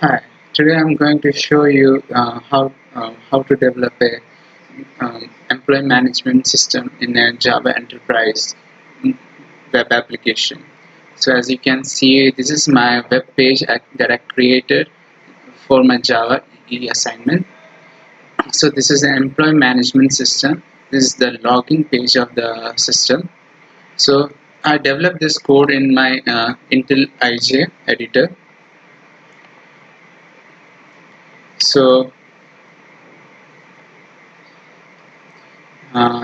Hi, today I'm going to show you how to develop a employee management system in a Java Enterprise web application. So as you can see, this is my web page that I created for my Java EE assignment. So this is an employee management system. This is the login page of the system. So I developed this code in my IntelliJ editor. So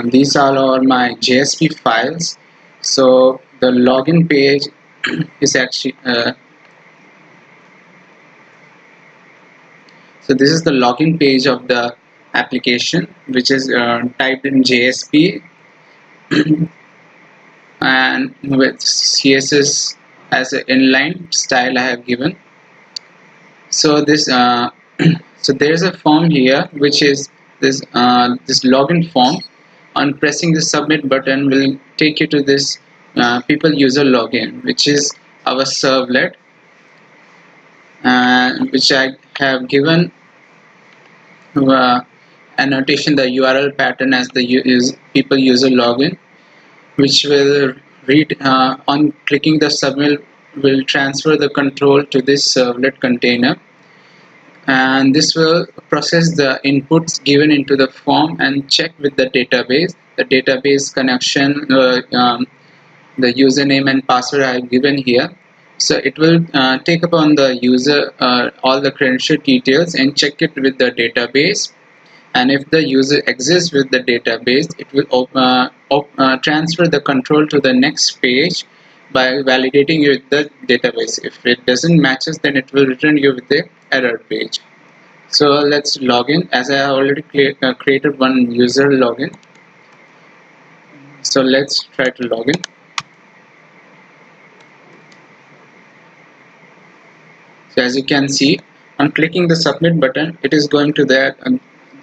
these are all my JSP files. So the login page is actually so this is the login page of the application, which is typed in JSP and with CSS as an inline style I have given. So this so there is a form here which is this login form. On pressing the submit button will take you to this people user login, which is our servlet, which I have given annotation the URL pattern as the people user login, which will read on clicking the submit will transfer the control to this servlet container, and this will process the inputs given into the form and check with the database connection, the username and password I have given here. So it will take upon the user all the credential details and check it with the database, and if the user exists with the database, it will transfer the control to the next page by validating you with the database. If it doesn't matches, then it will return you with the error page. So let's log in, as I have already created one user login. So let's try to log in. So as you can see, on clicking the submit button, it is going to that,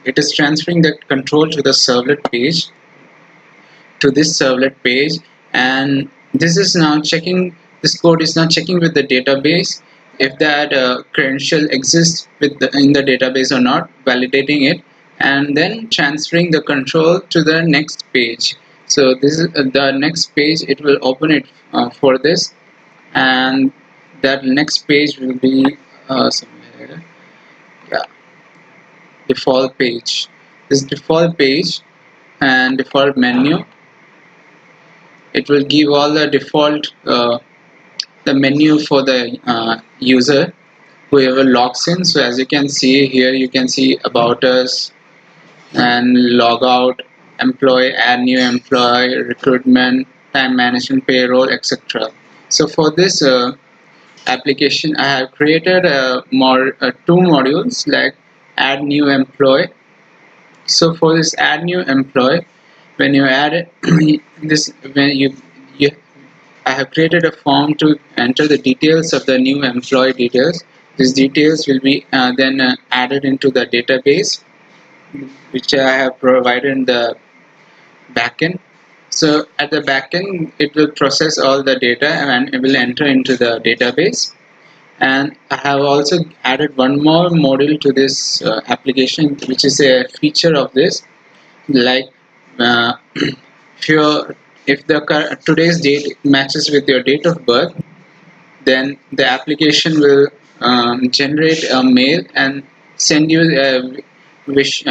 it is transferring the control to the servlet page, to this servlet page, and this is now checking, this code is now checking with the database if that credential exists in the database or not, validating it, and then transferring the control to the next page. So this is the next page, it will open it for this, and that next page will be somewhere, yeah, default page. This default page and default menu, it will give all the default the menu for the user whoever logs in. So as you can see here, you can see about us and log out, employee, add new employee, recruitment, time management, payroll, etc. So for this application, I have created two modules like add new employee. So for this add new employee, when you add it, this when you I have created a form to enter the details of the new employee details. These details will be then added into the database, which I have provided in the backend. So at the backend, it will process all the data and it will enter into the database. And I have also added one more module to this application, which is a feature of this, like if your if the today's date matches with your date of birth, then the application will generate a mail and send you a wish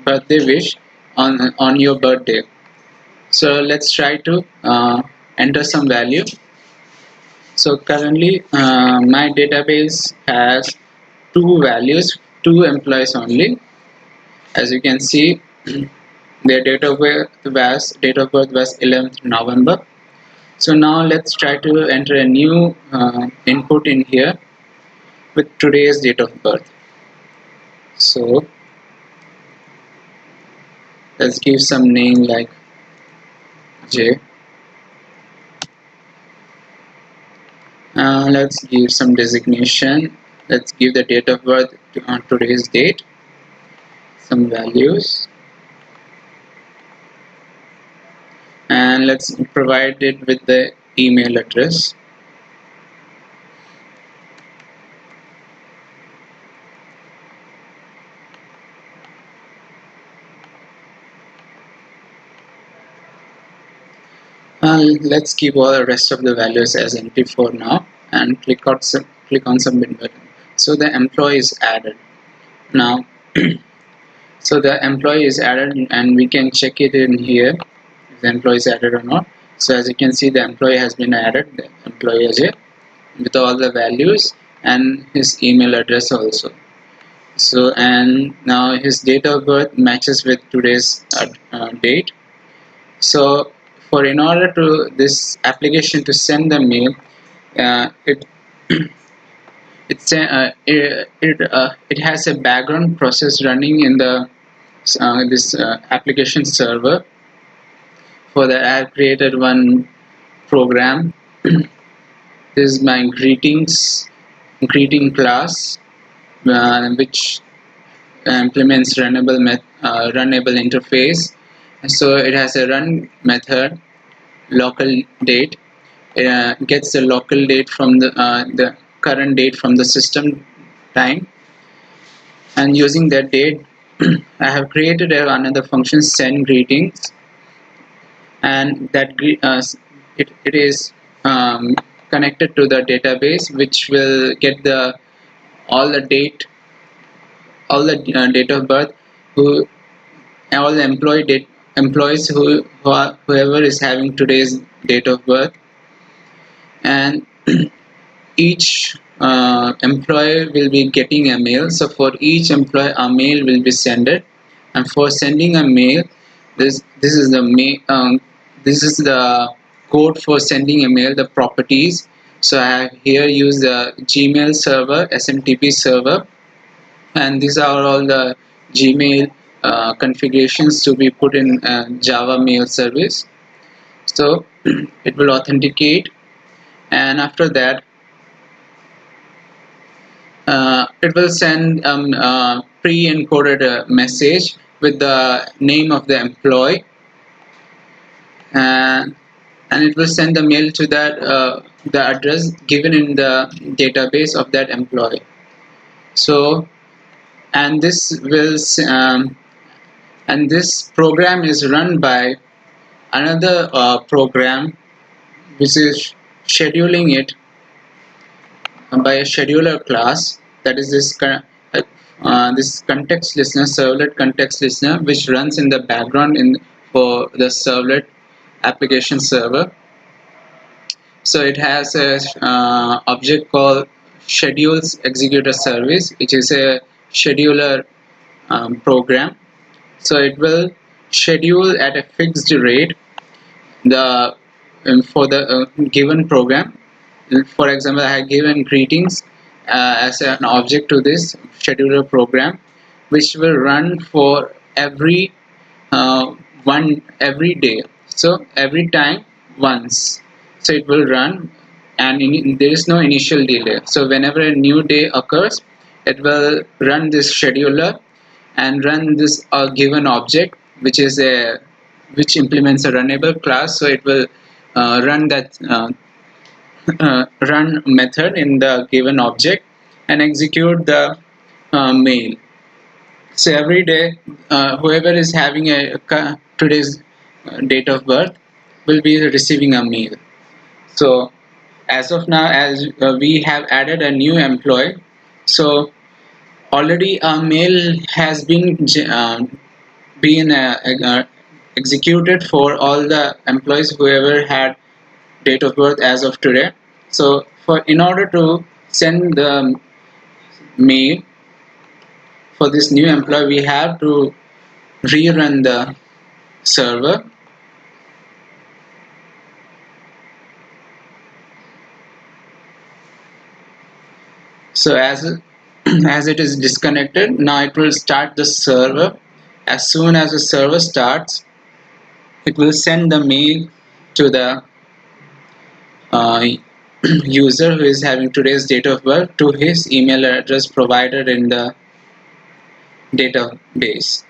birthday wish on your birthday. So let's try to enter some value. So currently my database has two values, two employees only. As you can see, their date of birth was 11th November. So now let's try to enter a new input in here with today's date of birth. So let's give some name like J. Let's give some designation. Let's give the date of birth on today's date, some values, and let's provide it with the email address. Let's keep all the rest of the values as empty for now and click on submit button. So the employee is added now. So the employee is added and we can check it in here if the employee is added or not. So as you can see, the employee has been added, the employee Ajay, with all the values and his email address also. So and now his date of birth matches with today's date. So for in order to this application to send the mail, it it has a background process running in the this application server. For that, I have created one program. This is my greeting class, which implements runnable interface. So it has a run method, local date. Gets the local date from the current date from the system time, and using that date, I have created another function send greetings, and that it is connected to the database, which will get the all the date all the date of birth, who all the employees whoever is having today's date of birth, and each employee will be getting a mail. So for each employee a mail will be sent, and for sending a mail, this is the this is the code for sending a mail, the properties. So I have here used the Gmail server, SMTP server, and these are all the Gmail configurations to be put in Java mail service. So it will authenticate, and after that it will send pre-encoded message with the name of the employee, and it will send the mail to that the address given in the database of that employee. So and this will and this program is run by another program which is scheduling it by a scheduler class, that is this context listener, servlet context listener, which runs in the background in for the servlet application server. So it has a object called schedules executor service, which is a scheduler program. So it will schedule at a fixed rate the for the given program. For example, I have given greetings as an object to this scheduler program, which will run for uh, every day. So every time once. So it will run, and there is no initial delay. So whenever a new day occurs, it will run this scheduler and run this given object, which implements a runnable class. So it will run that run method in the given object and execute the mail. So every day, whoever is having today's date of birth will be receiving a mail. So as of now, as we have added a new employee, so already a mail has been executed for all the employees whoever had date of birth as of today. So for in order to send the mail for this new employee, we have to rerun the server. So as as it is disconnected, now it will start the server. As soon as the server starts, it will send the mail to the uh, user who is having today's date of birth to his email address provided in the database.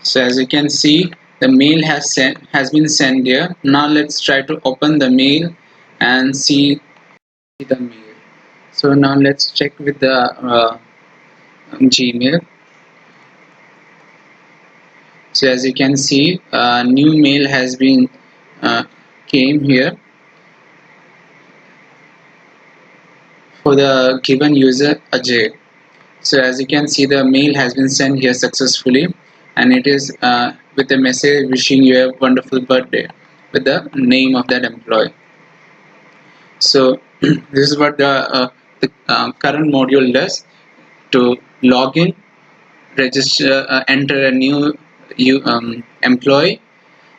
So as you can see, the mail has been sent here. Now let's try to open the mail and see the mail. So now let's check with the Gmail. So as you can see, new mail has been came here for the given user Ajay. So as you can see, the mail has been sent here successfully, and it is with a message wishing you a wonderful birthday with the name of that employee. So this is what the current module does to log in, register, enter a new employee,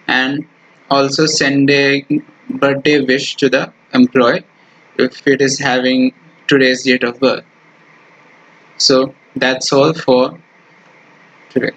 and also send a birthday wish to the employee if it is having today's date of birth. So that's all for today.